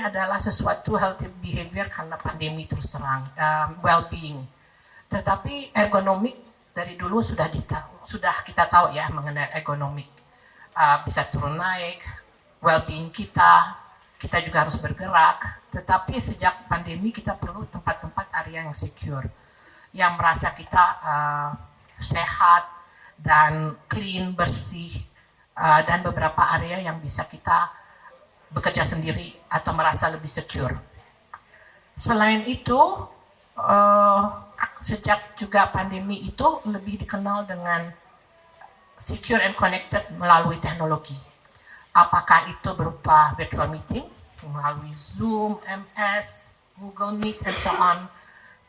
adalah sesuatu healthy behavior karena pandemi terus serang, well-being. Tetapi ergonomik dari dulu sudah kita tahu ya mengenai ergonomik. Bisa turun naik, well-being kita juga harus bergerak. Tetapi sejak pandemi kita perlu tempat-tempat area yang secure, yang merasa kita sehat dan clean, bersih, dan beberapa area yang bisa kita bekerja sendiri atau merasa lebih secure. Selain itu, sejak juga pandemi itu lebih dikenal dengan secure and connected melalui teknologi. Apakah itu berupa virtual meeting melalui Zoom, MS, Google Meet, and so on,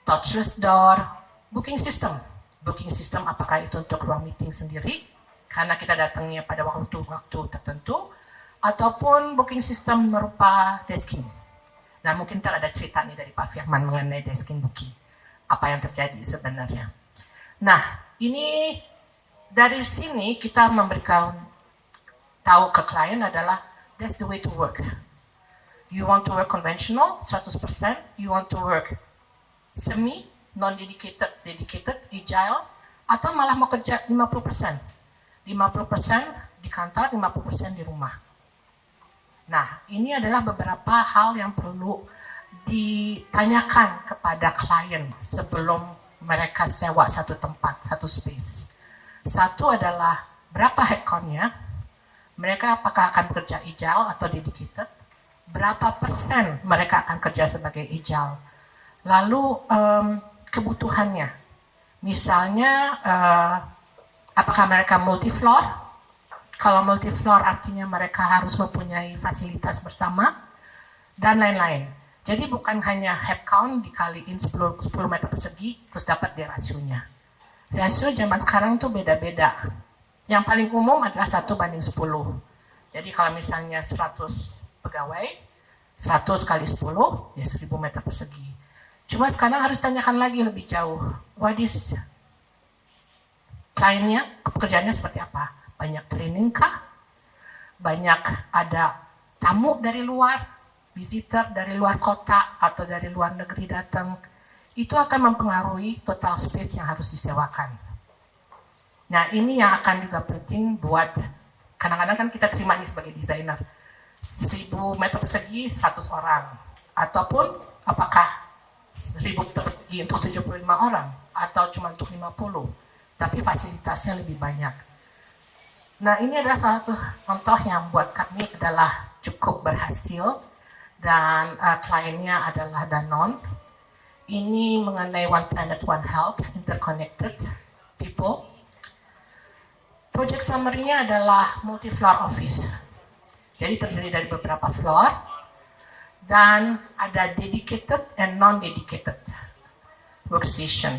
touchless door, booking system apakah itu untuk ruang meeting sendiri karena kita datangnya pada waktu tertentu, ataupun booking system berupa desking. Nah, mungkin ntar ada cerita nih dari Pak Firman mengenai desking booking. Apa yang terjadi sebenarnya. Nah, ini dari sini kita memberikan tahu ke klien adalah that's the way to work. You want to work conventional, 100%. You want to work semi, non-dedicated, dedicated, agile, atau malah mau kerja 50%. 50% di kantor, 50% di rumah. Nah, ini adalah beberapa hal yang perlu ditanyakan kepada klien sebelum mereka sewa satu tempat, satu space. Satu adalah berapa headcount-nya, mereka apakah akan bekerja agile atau dedicated, berapa persen mereka akan kerja sebagai agile. Lalu kebutuhannya, misalnya apakah mereka multi-floor. Kalau multi-floor artinya mereka harus mempunyai fasilitas bersama, dan lain-lain. Jadi bukan hanya headcount dikaliin 10 meter persegi, terus dapat dia rasionya. Rasio zaman sekarang tuh beda-beda. Yang paling umum adalah 1:10. Jadi kalau misalnya 100 pegawai, 100 kali 10, ya 1000 meter persegi. Cuma sekarang harus tanyakan lagi lebih jauh. What is kliennya, pekerjaannya seperti apa? Banyak training kah? Banyak ada tamu dari luar, visitor dari luar kota atau dari luar negeri datang. Itu akan mempengaruhi total space yang harus disewakan. Nah, ini yang akan juga penting buat, kadang-kadang kan kita terima ini sebagai desainer. 1000 meter persegi 100 orang. Ataupun apakah 1000 meter persegi untuk 75 orang atau cuma untuk 50. Tapi fasilitasnya lebih banyak. Nah, ini adalah salah satu contoh yang buat kami adalah cukup berhasil dan kliennya adalah Danone. Ini mengenai One Planet, One Health, Interconnected People. Project summary-nya adalah multi-floor office. Jadi terdiri dari beberapa floor dan ada dedicated and non-dedicated workstation.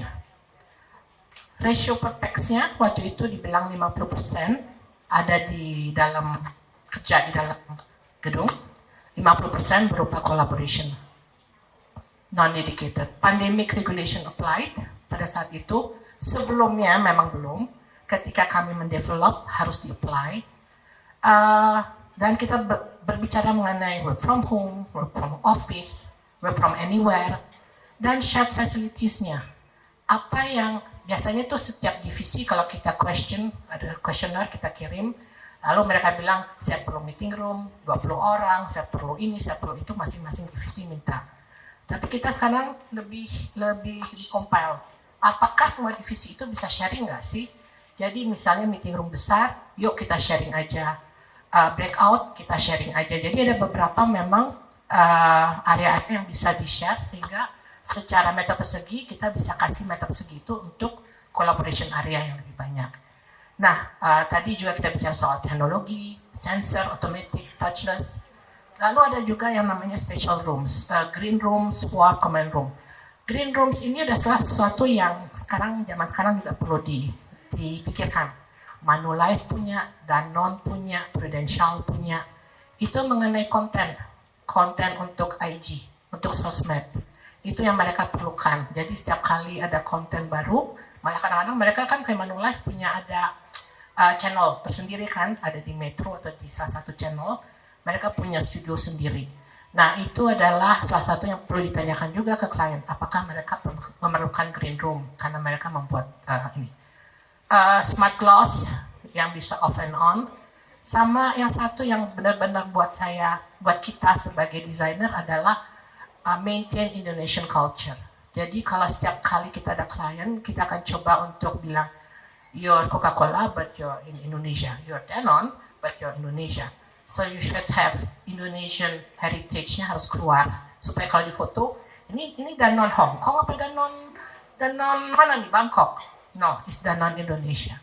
Ratio per pax-nya waktu itu dibilang 50%. Ada di dalam kerja di dalam gedung, 50% berupa collaboration, non-dedicated. Pandemic regulation applied pada saat itu, sebelumnya memang belum, ketika kami mendevelop harus di-apply, dan kita berbicara mengenai work from home, work from office, work from anywhere, dan shared facilities-nya. Apa yang biasanya tuh setiap divisi kalau kita ada questionnaire kita kirim, lalu mereka bilang, saya perlu meeting room, 20 orang, saya perlu ini, saya perlu itu, masing-masing divisi minta. Tapi kita sekarang lebih di-compile. Apakah semua divisi itu bisa sharing nggak sih? Jadi misalnya meeting room besar, yuk kita sharing aja. Breakout, kita sharing aja. Jadi ada beberapa memang area-area yang bisa di-share, sehingga secara meter persegi kita bisa kasih meter persegi itu untuk collaboration area yang lebih banyak. Nah, tadi juga kita bicara soal teknologi, sensor, automatic, touchless. Lalu ada juga yang namanya special rooms, green rooms, war command room. Green rooms ini adalah sesuatu yang zaman sekarang juga perlu dipikirkan. Manulife punya, Danone punya, Prudential punya. Itu mengenai konten untuk IG, untuk sosmed. Itu yang mereka perlukan. Jadi setiap kali ada konten baru, malah kadang-kadang mereka kan kayak Manulife punya ada channel tersendiri kan, ada di Metro atau di salah satu channel, mereka punya studio sendiri. Nah, itu adalah salah satu yang perlu ditanyakan juga ke klien, apakah mereka memerlukan green room karena mereka membuat ini. Smart glass yang bisa off and on, sama yang satu yang benar-benar buat kita sebagai desainer adalah maintain Indonesian culture. Jadi kalau setiap kali kita ada klien, kita akan coba untuk bilang, you're Coca-Cola but you're in Indonesia, you're Danone but you're Indonesia. So you should have Indonesian heritage-nya harus keluar supaya kalau di foto ini Danone Hong Kong apa Danone mana nih, Bangkok? No, it's Danone Indonesia.